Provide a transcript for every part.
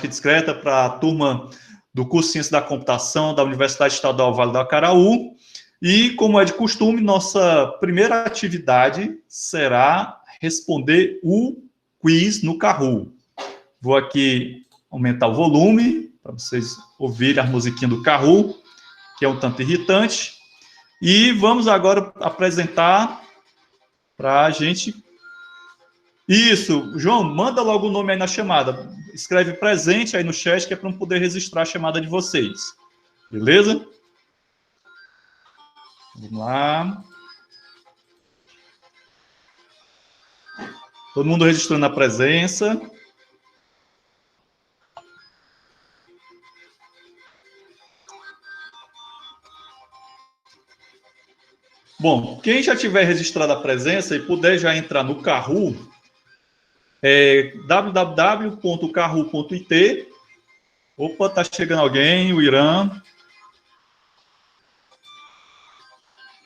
discreta para a turma do curso de Ciência da Computação da Universidade Estadual Vale do Acaraú. E, como é de costume, nossa primeira atividade será responder o quiz no Kahoot. Vou aqui aumentar o volume para vocês ouvirem a musiquinha do Kahoot, que é um tanto irritante. E vamos agora apresentar para a gente... Isso, João, manda logo o nome aí na chamada. Escreve presente aí no chat, que é para não poder registrar a chamada de vocês. Beleza? Vamos lá. Todo mundo registrando a presença. Bom, quem já tiver registrado a presença e puder já entrar no Kahoot, www.kahoot.it. Opa, tá chegando alguém, o Irã.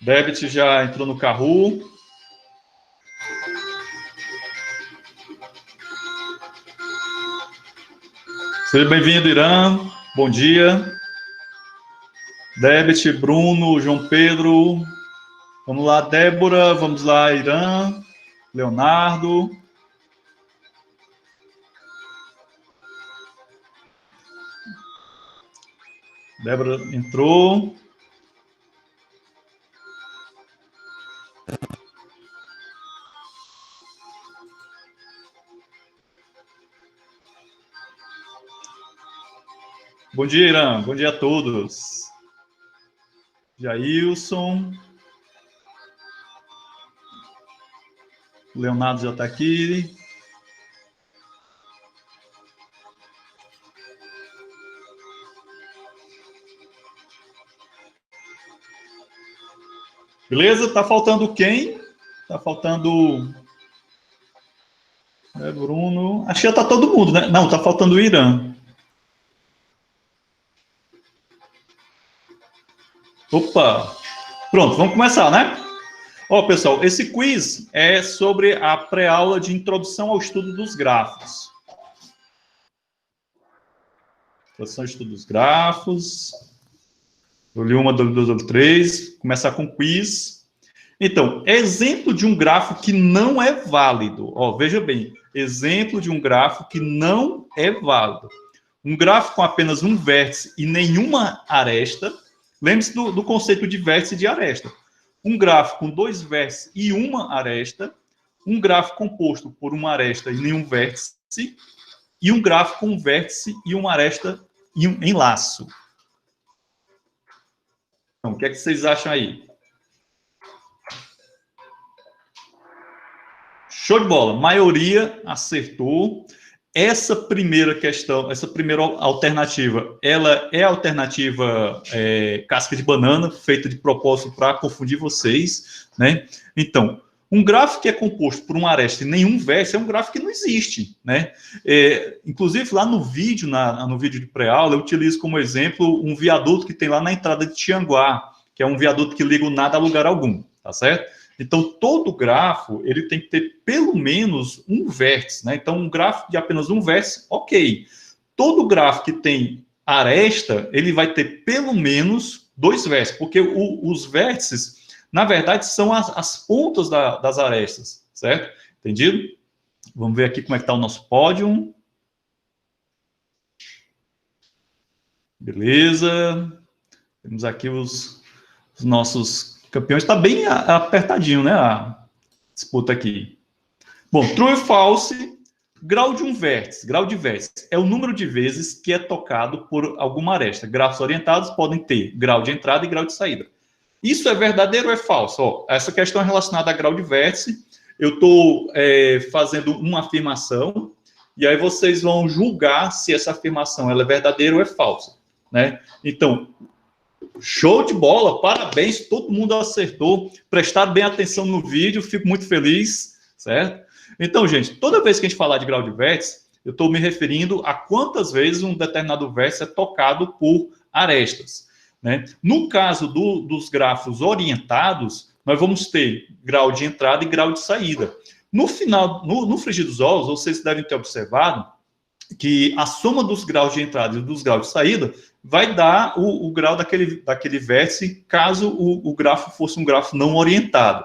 Debit já entrou no Kahoot. Seja bem-vindo, Irã. Bom dia. Debit, Bruno, João Pedro. Vamos lá, Débora. Vamos lá, Irã. Leonardo. Débora entrou. Bom dia, Irã. Bom dia a todos. Jailson. Leonardo já está aqui. Beleza? Tá faltando quem? Tá faltando... Bruno... Acho que já tá todo mundo, né? Não, tá faltando o Irã. Opa! Pronto, vamos começar, né? Ó, pessoal, esse quiz é sobre a pré-aula de introdução ao estudo dos grafos. Introdução ao estudo dos grafos. Uma, dois, três. Começar com quiz. Então, exemplo de um grafo que não é válido. Ó, veja bem, exemplo de um grafo que não é válido. Um grafo com apenas um vértice e nenhuma aresta. Lembre-se do conceito de vértice e de aresta. Um grafo com dois vértices e uma aresta. Um grafo composto por uma aresta e nenhum vértice. E um grafo com um vértice e uma aresta em laço. Então, o que é que vocês acham aí? Show de bola. Maioria acertou. Essa primeira questão, essa primeira alternativa, ela é a alternativa casca de banana, feita de propósito para confundir vocês, né? Então, um gráfico que é composto por uma aresta e nenhum vértice é um gráfico que não existe, né? Inclusive, lá no vídeo, no vídeo de pré-aula, eu utilizo como exemplo um viaduto que tem lá na entrada de Tianguá, que é um viaduto que liga o nada a lugar algum, tá certo? Então, todo grafo, ele tem que ter pelo menos um vértice, né? Então, um gráfico de apenas um vértice, ok. Todo gráfico que tem aresta, ele vai ter pelo menos dois vértices, porque os vértices, na verdade, são as pontas das arestas, certo? Entendido? Vamos ver aqui como é que está o nosso pódio. Beleza. Temos aqui os nossos... campeões. Está bem apertadinho, né? A disputa aqui. Bom, true e false. Grau de um vértice. Grau de vértice é o número de vezes que é tocado por alguma aresta. Grafos orientados podem ter grau de entrada e grau de saída. Isso é verdadeiro ou é falso? Ó, essa questão é relacionada a grau de vértice. Eu estou fazendo uma afirmação e aí vocês vão julgar se essa afirmação ela é verdadeira ou é falsa, né? Então, show de bola, parabéns, todo mundo acertou, prestaram bem atenção no vídeo, fico muito feliz, certo? Então, gente, toda vez que a gente falar de grau de vértice, eu estou me referindo a quantas vezes um determinado vértice é tocado por arestas, né? No caso dos grafos orientados, nós vamos ter grau de entrada e grau de saída. No final, no frigir dos ovos, vocês devem ter observado que a soma dos graus de entrada e dos graus de saída vai dar o grau daquele vértice, caso o grafo fosse um grafo não orientado.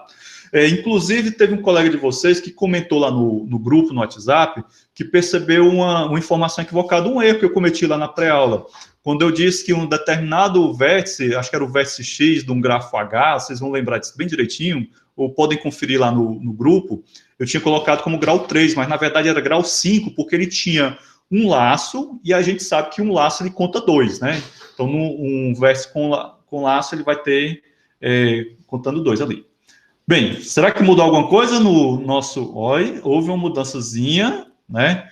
Inclusive, teve um colega de vocês que comentou lá no grupo, no WhatsApp, que percebeu uma informação equivocada, um erro que eu cometi lá na pré-aula. Quando eu disse que um determinado vértice, acho que era o vértice X de um grafo H, vocês vão lembrar disso bem direitinho, ou podem conferir lá no grupo, eu tinha colocado como grau 3, mas na verdade era grau 5, porque ele tinha um laço, e a gente sabe que um laço ele conta 2, né? Então, um vértice com laço, ele vai ter contando 2 ali. Bem, será que mudou alguma coisa no nosso OI? Houve uma mudançazinha, né?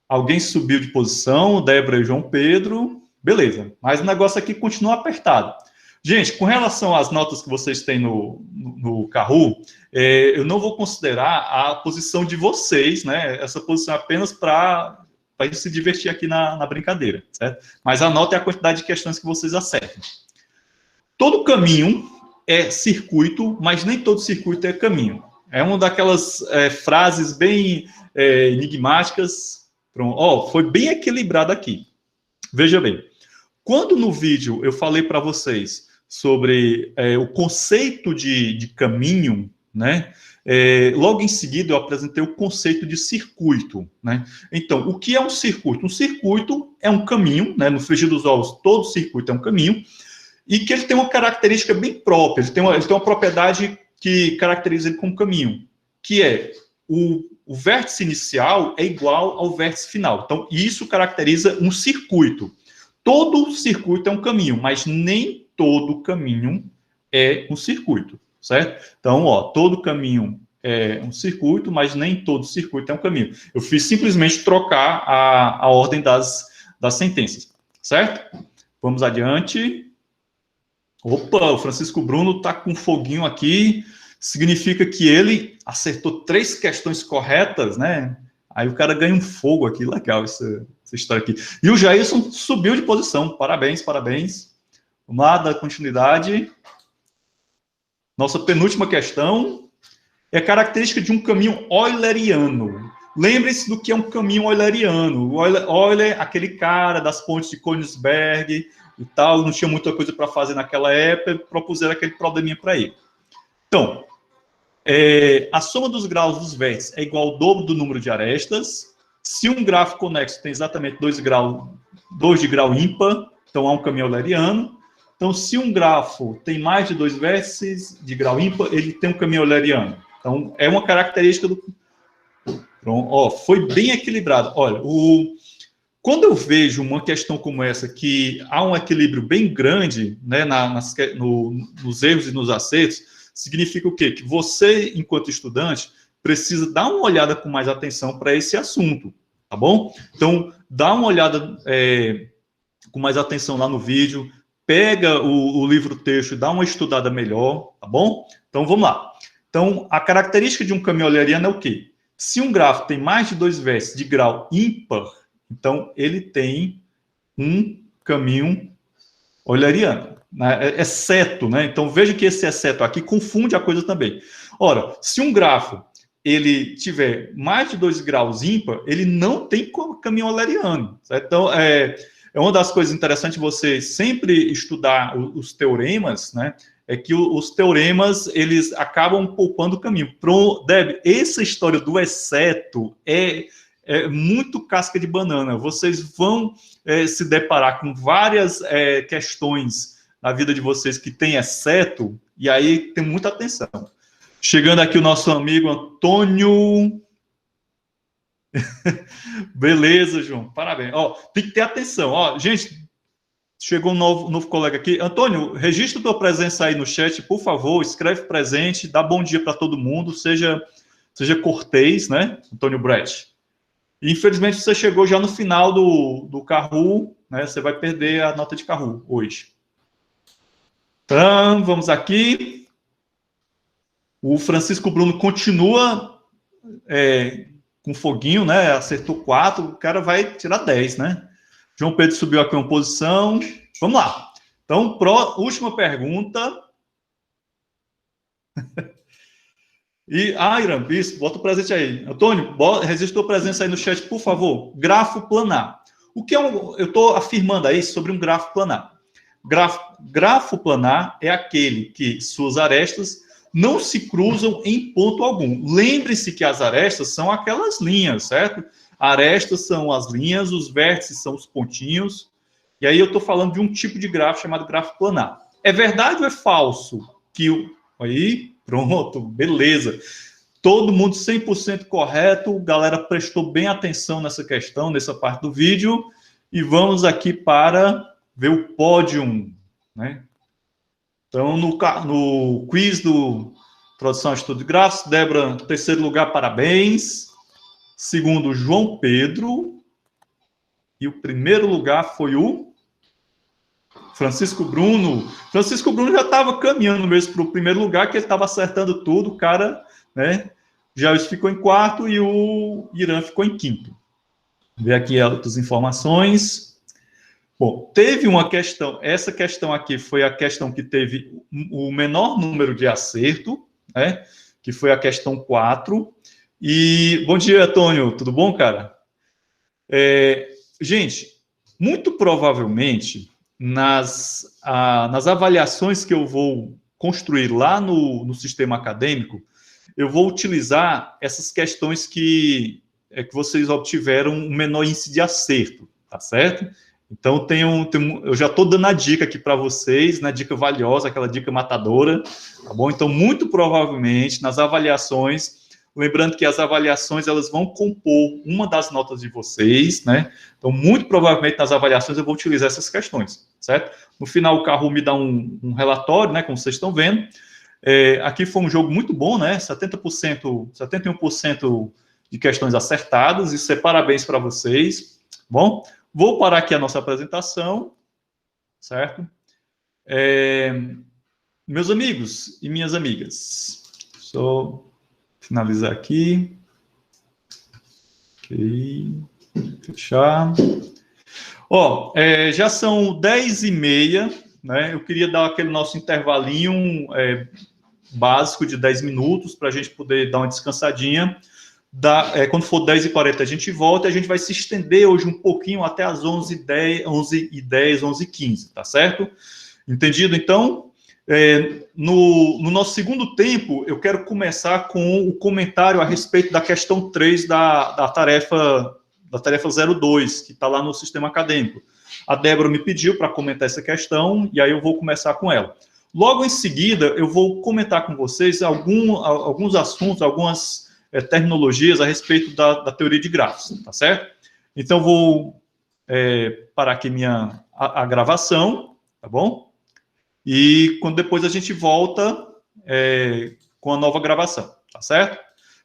Alguém subiu de posição, Débora e João Pedro, beleza. Mas o negócio aqui continua apertado. Gente, com relação às notas que vocês têm no Kahoot, eu não vou considerar a posição de vocês, né? Essa posição é apenas para a gente se divertir aqui na brincadeira, certo? Mas a nota é a quantidade de questões que vocês acertam. Todo caminho é circuito, mas nem todo circuito é caminho. É uma daquelas frases bem enigmáticas. Foi bem equilibrado aqui. Veja bem, quando no vídeo eu falei para vocês sobre o conceito de caminho, né? Logo em seguida eu apresentei o conceito de circuito, né? Então, o que é um circuito? Um circuito é um caminho, né? No frigir dos ovos, todo circuito é um caminho, e que ele tem uma característica bem própria, ele tem uma propriedade que caracteriza ele como caminho, que é o vértice inicial é igual ao vértice final. Então, isso caracteriza um circuito. Todo circuito é um caminho, mas nem todo caminho é um circuito, certo? Então, todo caminho é um circuito, mas nem todo circuito é um caminho. Eu fiz simplesmente trocar a ordem das sentenças, certo? Vamos adiante. Opa, o Francisco Bruno está com um foguinho aqui, significa que ele acertou 3 questões corretas, né? Aí o cara ganha um fogo aqui, legal essa história aqui. E o Jailson subiu de posição, parabéns, parabéns. Vamos lá, dar continuidade. Nossa penúltima questão é característica de um caminho euleriano. Lembre-se do que é um caminho euleriano. O Euler, aquele cara das pontes de Königsberg e tal, não tinha muita coisa para fazer naquela época, propuseram aquele probleminha para ele. Então, a soma dos graus dos vértices é igual ao dobro do número de arestas. Se um grafo conexo tem exatamente 2 de grau ímpar, então há um caminho euleriano. Então, se um grafo tem mais de 2 vértices de grau ímpar, ele tem um caminho euleriano. Então, é uma característica do... Pronto, foi bem equilibrado. Olha, quando eu vejo uma questão como essa, que há um equilíbrio bem grande, né, nos erros e nos acertos, significa o quê? Que você, enquanto estudante, precisa dar uma olhada com mais atenção para esse assunto, tá bom? Então, dá uma olhada com mais atenção lá no vídeo, pega o livro-texto e dá uma estudada melhor, tá bom? Então, vamos lá. Então, a característica de um caminho euleriano é o quê? Se um grafo tem mais de 2 vértices de grau ímpar, então ele tem um caminho euleriano, né? Exceto, né? Então, veja que esse exceto aqui confunde a coisa também. Ora, se um grafo ele tiver mais de 2 graus ímpar, ele não tem caminho euleriano, certo? Então, é uma das coisas interessantes você sempre estudar os teoremas, né? É que os teoremas, eles acabam poupando o caminho. Deb, essa história do exceto é muito casca de banana. Vocês vão se deparar com várias questões na vida de vocês que tem exceto, e aí tem muita atenção. Chegando aqui o nosso amigo Antônio... Beleza, João, parabéns. Tem que ter atenção. Gente, chegou um novo colega aqui. Antônio, registra tua presença aí no chat, por favor, escreve presente, dá bom dia para todo mundo, seja cortês, né, Antônio Brett. Infelizmente, você chegou já no final do Kahoot, né, você vai perder a nota de Kahoot hoje. Então, vamos aqui. O Francisco Bruno continua com foguinho, né? Acertou 4, o cara vai tirar 10, né? João Pedro subiu aqui uma posição. Vamos lá. Então, última pergunta. E, Iram, isso, bota o presente aí. Antônio, registra a presença aí no chat, por favor. Grafo planar. O que é eu estou afirmando aí sobre um grafo planar. Grafo planar é aquele que suas arestas não se cruzam em ponto algum. Lembre-se que as arestas são aquelas linhas, certo? Arestas são as linhas, os vértices são os pontinhos. E aí eu estou falando de um tipo de grafo chamado grafo planar. É verdade ou é falso que o... Aí, pronto, beleza. Todo mundo 100% correto. Galera prestou bem atenção nessa questão, nessa parte do vídeo. E vamos aqui para ver o pódio, né? Então, no quiz do Introdução ao Estudo de Grafos, Débora, terceiro lugar, parabéns. Segundo, João Pedro. E o primeiro lugar foi o Francisco Bruno. Francisco Bruno já estava caminhando mesmo para o primeiro lugar, que ele estava acertando tudo. O cara, né? Já ficou em quarto e o Irã ficou em quinto. Vou ver aqui outras informações. Bom, teve uma questão, essa questão aqui foi a questão que teve o menor número de acerto, né? Que foi a questão 4. E, bom dia, Antônio, tudo bom, cara? Gente, muito provavelmente, nas avaliações que eu vou construir lá no sistema acadêmico, eu vou utilizar essas questões que vocês obtiveram um menor índice de acerto, tá certo? Então, eu já estou dando a dica aqui para vocês, né, dica valiosa, aquela dica matadora, tá bom? Então, muito provavelmente, nas avaliações, lembrando que as avaliações, elas vão compor uma das notas de vocês, né? Então, muito provavelmente, nas avaliações, eu vou utilizar essas questões, certo? No final, o Carro me dá um relatório, né, como vocês estão vendo. Aqui foi um jogo muito bom, né? 71% de questões acertadas, isso é parabéns para vocês, bom? Vou parar aqui a nossa apresentação, certo? Meus amigos e minhas amigas, só finalizar aqui. Ok, fechar. Já são 10h30, né? Eu queria dar aquele nosso intervalinho básico de 10 minutos para a gente poder dar uma descansadinha. Quando for 10h40 a gente volta e a gente vai se estender hoje um pouquinho até as 11h10, 11h15, tá certo? Entendido? Então, no nosso segundo tempo, eu quero começar com o comentário a respeito da questão 3 da tarefa 02, que está lá no sistema acadêmico. A Débora me pediu para comentar essa questão e aí eu vou começar com ela. Logo em seguida, eu vou comentar com vocês alguns assuntos, algumas terminologias a respeito da teoria de grafos, tá certo? Então, vou parar aqui a gravação, tá bom? E depois a gente volta com a nova gravação, tá certo?